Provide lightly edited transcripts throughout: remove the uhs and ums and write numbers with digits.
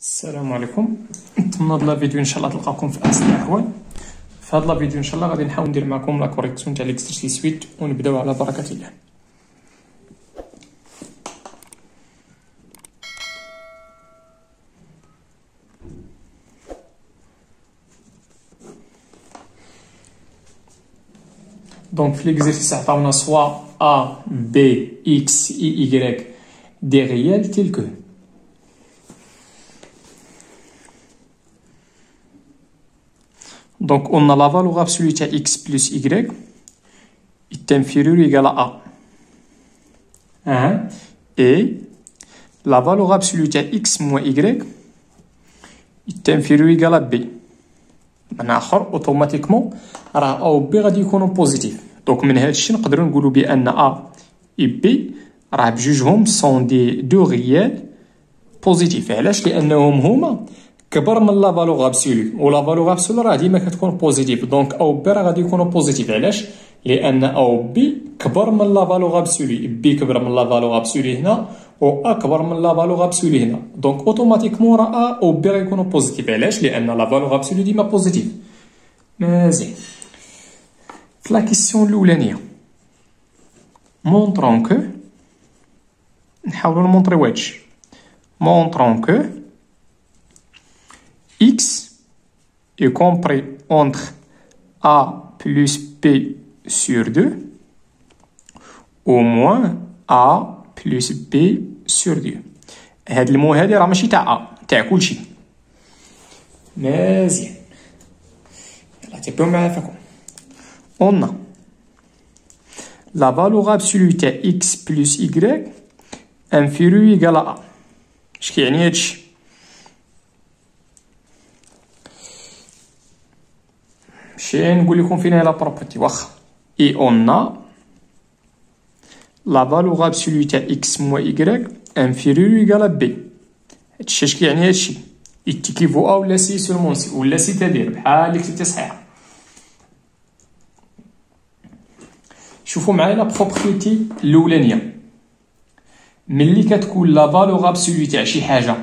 السلام عليكم. نتمنى هاد لا فيديو ان شاء الله تلقاكم في احسن الاحوال. في هاد لا فيديو ان شاء الله غادي نحاول ندير معكم لا كوريكسيون تاع ليكزرسيس 8 ونبداو على بركه الله. دونك في ليكزرسيس عطاونا سوا A, B, X, Y des réels tels que donc on a la valeur absolue de x plus y est inférieure ou égale à A. Et la valeur absolue de x moins y est inférieure ou égale à B. معنى آخر automatiquement راه A و B غادي يكونوا بوزيتيف. دونك من هذا الشيء نقدروا نقولوا بأن A و B راه بجوجهم سون دي دو ريال بوزيتيف. علاش؟ لأنهم هما كبر من لا فالور ابسولو، و لا فالور ابسولو راه ديما كتكون بوزيتيف. دونك او بي راه غادي يكونوا بوزيتيف. علاش؟ لان او بي كبر من لا فالور ابسولو، بي كبر من لا فالور ابسولو هنا و ا كبر من لا فالور ابسولو هنا. دونك اوتوماتيكمون راه ا او بي غيكونوا بوزيتيف. علاش؟ لان لا فالور ابسولو ديما بوزيتيف. مزيان. في لا كيسيون الاولانيه مونطرون كو، نحاولوا نمونطريو هادشي، مونطرون كو x est compris entre a plus b sur 2 au moins a plus b sur 2. هاد المو هادي راه ماشي تاع a، تاع كلشي. مزيان. يلا تبعو معايا فيكم. on a la valeur absolue تاع x plus y inférieure ou égale à a. اش كيعني هادشي؟ ماشي نقول لكم فين هي لا بروبرتي واخا. اي اون ا لا فالور ابسولو تاع اكس موا ايكغيك انفيريور ايكال بي. هادشي اش كيعني؟ هادشي يتيكيفو ا ولا سي سولمون سي ولا سي تدير بحال اللي كتبتي صحيحه. شوفوا معايا لا بروبرتي الاولانيه، ملي كتكون لا فالور ابسولو تاع شي حاجه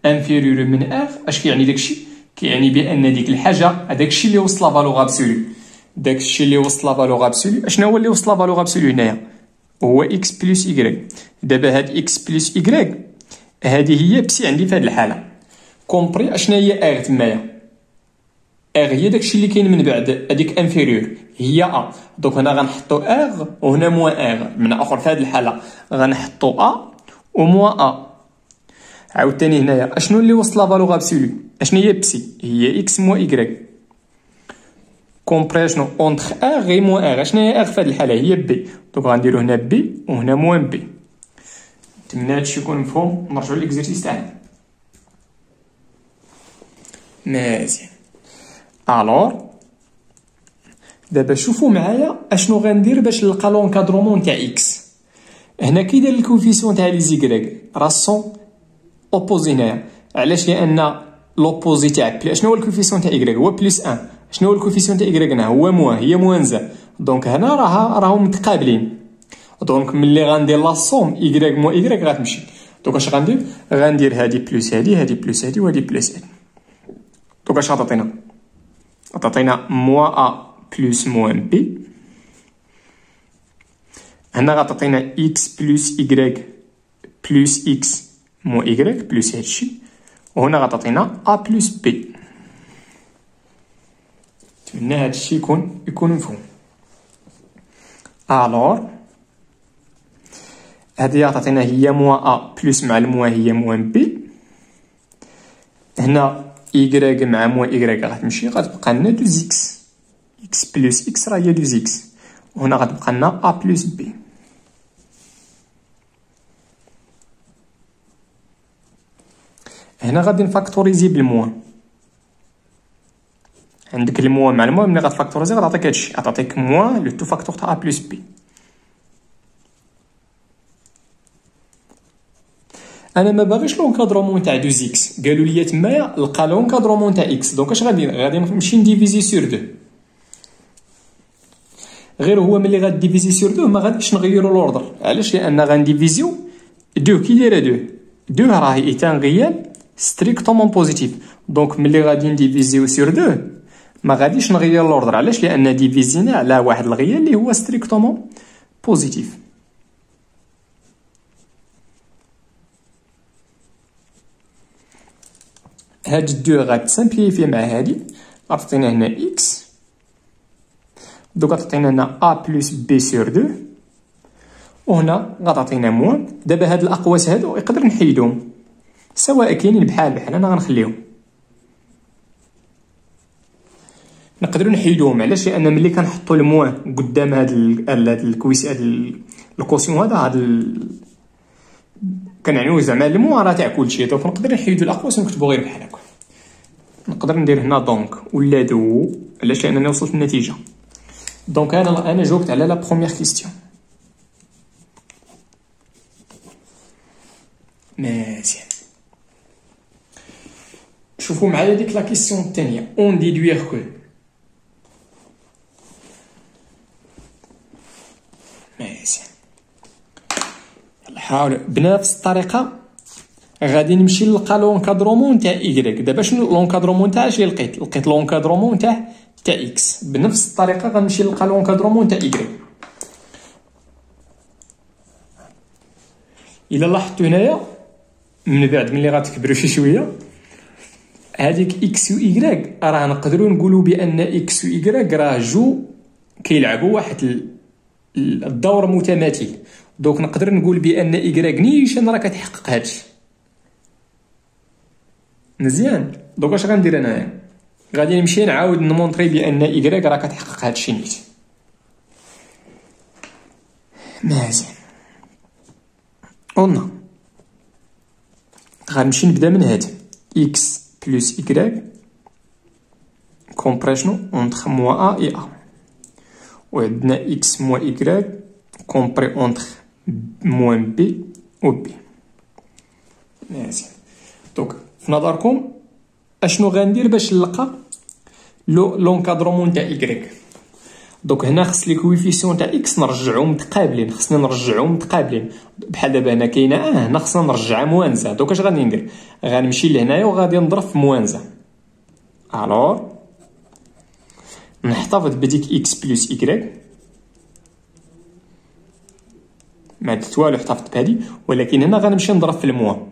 انفيريور من ار، اش كيعني داكشي؟ كيعني بان ديك الحاجه هذاك الشيء اللي وصل لا فالور ابسولو، داك الشيء اللي وصل لا فالور ابسولو. اشنو هو اللي وصل لا فالور ابسولو هنايا؟ هو اكس بلس يكغيك. دابا هاد اكس بلس يكغيك هادي هي بسي عندي في هاد الحاله كومبري. اشنا هي ار تمايا؟ ار هي داك الشيء اللي كاين من بعد هذيك انفيريور هي ا. دونك هنا غنحطو ار وهنا موان ار. من اخر في هاد الحاله غنحطو ا وموان ا. عاوتاني هنايا اشنو اللي وصل لا فالور ابسولو؟ اشنو هي بسي؟ هي اكس موا ايكغيك كومبري شنو اونتر ار غي موان ار. اشنو هي ار في هاد الحاله؟ هي بي. دونك غنديرو هنا بي وهنا موان بي. نتمنى هادشي يكون مفهوم. نرجعو ليكزرسيس تاعنا. مزيان. الوغ دابا شوفوا معايا اشنو غندير باش نلقى لونكادرومون تاع اكس. هنا كي داير الكوفيسيون تاع لي زيكغيك راه سون اوبوزي هنايا. علاش؟ لان لوبوزي تاع بلي شنو هو الكوفيسيون تاع y؟ هو بلس 1. شنو هو الكوفيسيون تاع y هنا؟ هو موان، هي موان زا. دونك هنا راهم متقابلين. دونك ملي غندير لا صوم y موا y غتمشي. دونك اش غندير؟ غندير هادي بلس هادي، هادي بلس هادي، وهادي بلس هادي. دونك اش غتعطينا؟ غتعطينا موا ا بلس موان بي. هنا غتعطينا x بلس y بلس x موا y بلس هادشي. وهنا غتعطينا ا بلس بي. نتمنى هادشي يكون مفهوم. الوغ هادي غتعطينا هي موا ا بلس مع الموا هي موان بي. هنا y مع موا y غتمشي، غتبقى لنا دوز اكس. اكس بلس اكس راه هي دوز اكس. وهنا غتبقى لنا ا بلس بي. هنا غادي نفاكتوريزي بالموان. عندك الموان مع الموان، ملي غتفاكتوريزي غتعطيك هادشي، غتعطيك موان لو تو فاكتور تاع ا بلس بي. انا ما باغيش لونكادرومون تاع دوز اكس، قالوا لي تمايا لقى لونكادرومون تاع اكس. دونك اش غادي نمشي نديفيزي سور 2. غير هو ملي غاديفيزي سور 2 ما غاديش نغيرو لوردر. علاش؟ لان غنديفيزيو 2 كي دايره 2 راهي ايتان غيال ستريكتومون بوزيتيف. دونك ملي غادي نديفيزيو سور 2 ما غاديش نغير لوردر. علاش؟ لان ديفيزينا على واحد الغيا اللي هو ستريكتومون بوزيتيف. هاد 2 غتسامبليفي مع هادي، غتعطينا هنا اكس، دوك غتعطينا هنا ا بلس بي سور 2، وهنا غتعطينا موان. دابا هاد الاقواس هادو يقدر نحيدهم، سواء كاينين بحال انا غنخليهم، نقدروا نحيدوهم. علاش؟ لان ملي كنحطوا الموان قدام هاد الكويس، هاد الكوسيون هذا كنعنيو زعما الموان راه تاع كلشي. دونك نقدر نحيدو الاقواس ونكتبو غير بحال هكا. نقدر ندير هنا دونك ولا دو. علاش؟ لانني وصلت للنتيجه. دونك انا جاوبت على لا بروميير كيستيون. مزيان. شوفوا معايا ديك لا كيستيون الثانيه. اون ديدوير كو. مزيان. يلا حاول بنفس الطريقه غادي نمشي نلقى لونكادرومون تاع ايكغيك. دابا شنو لونكادرومون تاع اش لقيت لونكادرومون تاع اكس. بنفس الطريقه غنمشي نلقى لونكادرومون تاع ايكغيك. الا لاحظتوا هنايا من بعد ملي غتكبروا شي شويه، هذيك اكس و ايكغيك راه نقدروا نقولوا بان اكس و ايكغيك راه جو كيلعبوا واحد الدور متماثل. دونك نقدر نقول بان ايكغيك نيشان راه كتحقق هادشي. مزيان. دونك اش غندير انايا؟ غادي نمشي نعاود نمونطري بان ايكغيك راه كتحقق هادشي نيت. مزيان. قلنا غنمشي نبدا من هاد x plus y compréhension entre moins a et a. وعندنا x moins y compris entre moins b و b. مزيان. دونك في نظركم اشنو غندير باش نلقى لونكادرومون تاع y؟ دونك هنا خص لي كويفيسيون تاع اكس نرجعوهم متقابلين. خصني نرجعوهم متقابلين. بحال دابا هنا كاينه هنا خصنا نرجعها موانزه. دونك اش غادي ندير؟ غنمشي لهنايا وغادي نضرب في موانزه. الوغ نحتفظ بديك اكس بلس ايكغيك، ما درت والو، احتفظت بهادي. ولكن هنا غنمشي نضرب في الموان.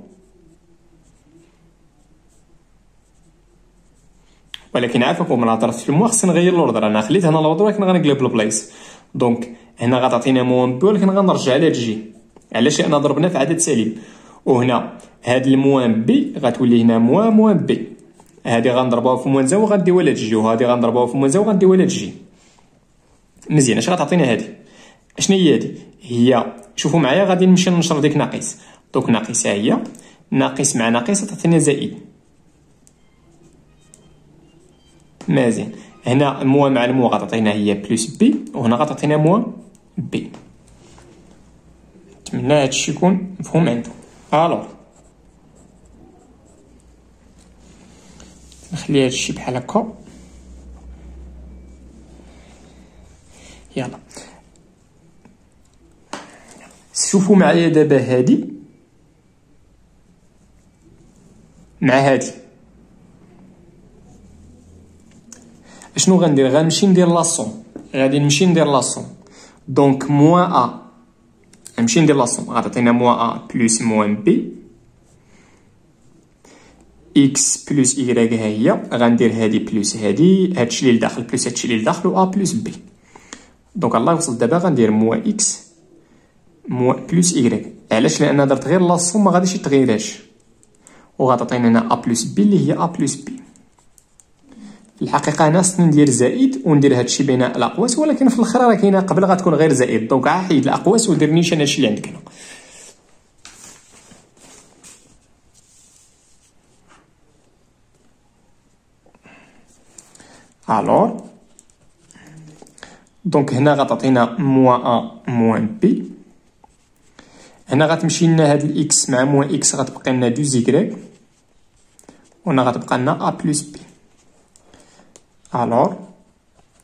ولكن عافاكم ملي ضربت في الموان خصني نغير لوردر. انا خليت هنا لوردر ولكن غنقلب البلايص. دونك هنا غتعطينا موان بي ولكن غنرجع لها جي. علاش؟ لان ضربنا في عدد سالب. وهنا هاد الموان بي غتولي هنا موان بي. هادي غنضربوها في موان زا وغنديوها لها جي، وهادي غنضربوها في موان زا وغنديوها لها جي. مزيان. اش غتعطينا هادي؟ اشنو هي هادي؟ هي شوفوا معايا غادي نمشي ننشر ديك ناقص. دونك ناقص هي ناقص مع ناقص تعطينا زائد. مزيان. هنا موان مع الموان غتعطينا هي بلس بي، وهنا غتعطينا موان بي. نتمنى هادشي يكون مفهوم عندكم. الوغ نخلي هادشي بحال هكا. يلا شوفوا معايا دابا هادي مع هادي. اشنو غندير؟ غنمشي ندير لاصون. غادي نمشي ندير لاصون. دونك موان ا نمشي ندير لاصون غتعطينا موان ا بلس موان بي. اكس بلس ايكغيك ها هي. غندير هادي بلس هادي، هادشي اللي لداخل بلس هادشي اللي لداخل، و ا بلس بي. دونك الله وصلت دابا غندير موان اكس موان بلس ايكغيك. علاش؟ لان درت غير لاصون ما غاديش يتغيرهاش. وغتعطينا هنا ا بلس بي اللي هي ا بلس بي. في الحقيقه انا خصني ندير زائد وندير هادشي بين الاقواس، ولكن في الاخر راه كاينه قبل غتكون غير زائد. دونك حيد الاقواس ودير نيشان هادشي اللي عندك هنا. الوغ دونك هنا غتعطينا موان ا موان بي. هنا غتمشي لنا هاد الاكس مع موان اكس غتبقى لنا 2 زيكغيك، وهنا غتبقى لنا ا بلس بي. الوغ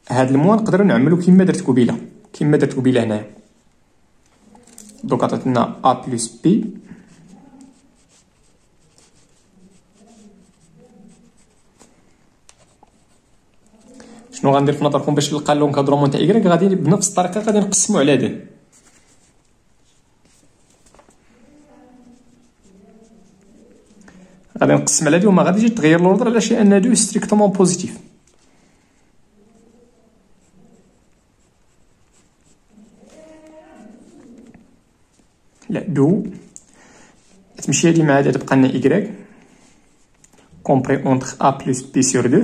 هاد الموان نقدروا نعملو كيما درت قبيله هنايا. دونك عطاتنا ا بلس بي شنو غندير في نظركم باش نلقى لونكادرومون تاع إيكغيك؟ غادي بنفس الطريقه غادي نقسمو على دو. غادي نقسم على دو وما غاديش تغير لوردر علاش؟ لان دو ستريكتومون بوزيتيف. لا دو تمشي هادي مع هادي تبقى لنا إيكغيك كومبري اونتر ا بلس بي سور دو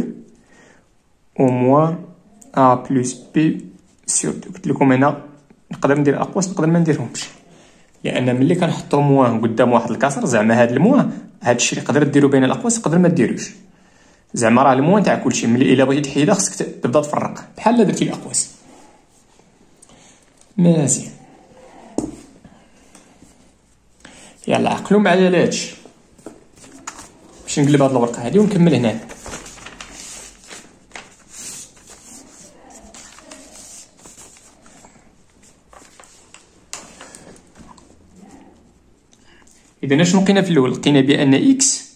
او موان ا بلس بي سور دو. قلت لكم هنا نقدر ندير اقواس نقدر ما نديرهمش، لان ملي كنحطو موان قدام واحد الكسر زعما هاد الموان هاد الشيء اللي تقدر ديرو بين الاقواس تقدر ما ديروش. زعما راه الموان تاع كلشي، ملي الا بغيتي تحيدها خصك تبدا تفرق بحال درتي الاقواس. مزيان، يلا عقلوا معايا لهادشي باش نقلب هاد الورقه هادي ونكمل هنا. إذا شنو لقينا في الأول؟ لقينا بأن إكس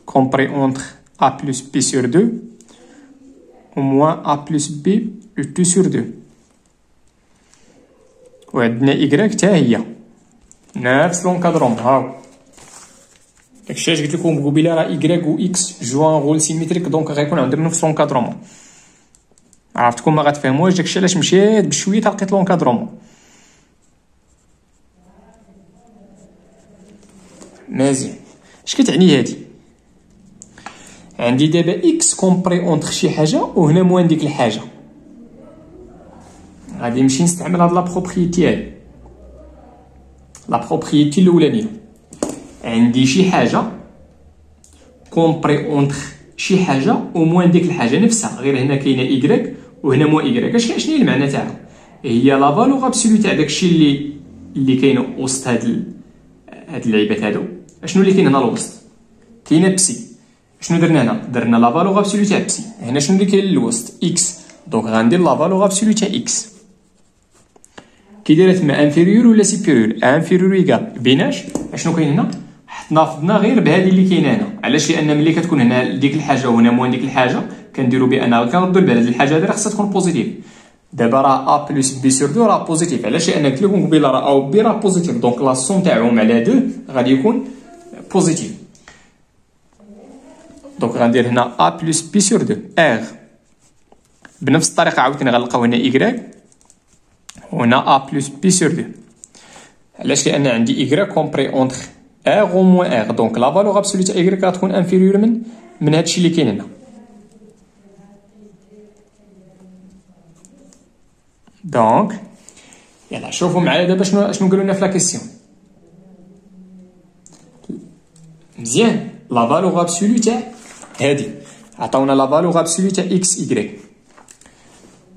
كومبري أونتر أ بلس بي سور دو و موان أ بلس بي لو دو سور دو، و عندنا إيكغيك تا هي نفس لونكادرومون. هاو داكشي علاش قلت لكم قبيله راه إيكغيك و إكس جوان غول سيميتريك، دونك غيكون عندهم نفس لونكادرومون. عرفتكم ما غتفهموش، داكشي علاش مشيت بشويه تا لقيت لونكادرومون. مزيان، اش كتعني هادي؟ عندي دابا اكس كومبري اونتر شي حاجه وهنا موان ديك الحاجه. غادي نمشي نستعمل هاد لا بروبريتي هادي، لا بروبريتي الاولانيه. عندي شي حاجه كومبري اونتر شي حاجه وموان ديك الحاجه نفسها، غير هنا كاينه إيكغيك وهنا موان إيكغيك. شنو هي المعنى تاعها؟ هي لا فالور ابسولو تاع داكشي اللي كاين وسط هاد اللعيبات هادو. شنو اللي كاين هنا الوسط؟ كاينه بسي. شنو درنا هنا؟ درنا لا فالور ابسولو تاع بسي. هنا شنو اللي كاين الوسط؟ اكس، دونك غندير لا فالور ابسولو تاع اكس. كي دايره تما انفيريور ولا سيبيريور؟ انفيريور ايكال بيناش. شنو كاين هنا؟ نافضنا غير بهذه اللي كاينه هنا. علاش؟ لان ملي كتكون هنا ديك الحاجه وهنا موان ديك الحاجه كنديروا بان كنردوا البال هذه الحاجه هذه راه خصها تكون بوزيتيف. دابا راه ا بلس بي سور دو راه بوزيتيف، علاش؟ لان قلت لكم قبيله راه او بي راه بوزيتيف، دونك لا سوم تاعهم على دو غادي يكون بوزيتيف. دونك غندير هنا ا بلس بي سور دو ار. بنفس الطريقه عاوتاني غنلقاو هنا إيكغيك وهنا ا بلس بي سور دو. علاش؟ لان عندي إيكغيك كومبري اونتر ار و موان ار، دونك لا فالور ابسولو تاع إيكغيك غتكون انفيريور من هادشي اللي كاين هنا. دونك يلا شوفوا معايا دابا شنو قالوا لنا في لا كيسيون. مزيان، لا فالور ابسولو تاع هادي عطاونا لا فالور ابسولو تاع اكس إيكغيك.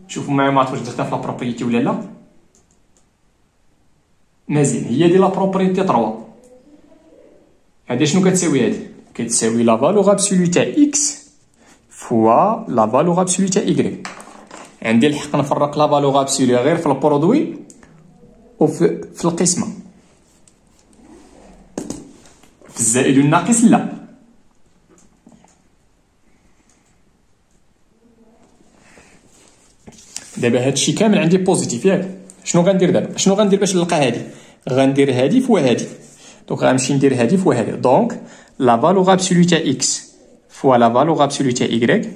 شوفوا معايا واش درتها في لا بروبريتي ولا لا. مزيان، هي دي لا بروبريتي 3. هادي شنو كتساوي؟ هادي كتساوي لا فالور ابسولو تاع اكس فوا لا فالور ابسولو تاع إيكغيك. عندي الحق نفرق لا فالور ابسولو غير في البرودوي وفي القسمه، في الزائد والناقص لا. دابا هادشي كامل عندي بوزيتيف ياك. شنو غندير دابا؟ شنو غندير باش نلقى هادي؟ غندير هادي فوا هادي، دونك غنمشي ندير هادي فوا هادي. دونك لا فالور ابسولو تاع اكس فوا لا فالور ابسولو تاع إيكغيك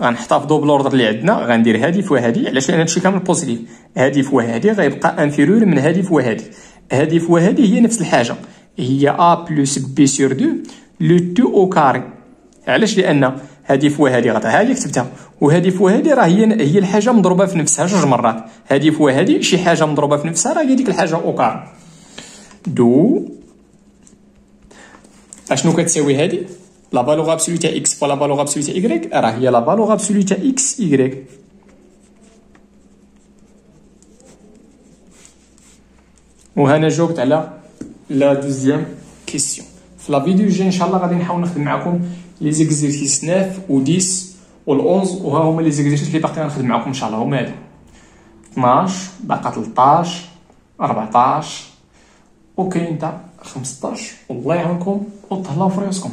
غنحطها في دوبل اوردر اللي عندنا. غندير هادي فوا هادي، علاش؟ لان هادشي كامل بوزيتيف. هادي فوا هادي غيبقى انفيريور من هادي فوا هادي. هادي فوا هادي هي نفس الحاجه، هي ا بلس بي سور دو لو تو او كاري. علاش؟ لان هادي فوا هادي ها هي كتبتها، وهادي فوا هادي راه هي الحاجه مضروبه في نفسها جوج مرات. هادي فوا هادي شي حاجه مضروبه في نفسها راه هي ديك الحاجه او كاري. دو اشنو كتساوي هادي؟ لا فالور ابسولو تاع اكس فوا لا فالور ابسولو تاع إيكغيك راه هي لا فالور ابسولو تاع اكس إيكغيك. وهنا جاوبت على لا دوزيام كيسيون. في لا فيديو الجاي ان شاء الله غادي نحاول نخدم معكم لي زيكزيرسيس 9 و 10 و 11، وها هما لي زيكزيرسيس اللي باقي غنخدم معكم ان شاء الله. هما هادو 12 باقا 13 14 وكاين تاع 15. والله يعاونكم وتهلاو في راسكم.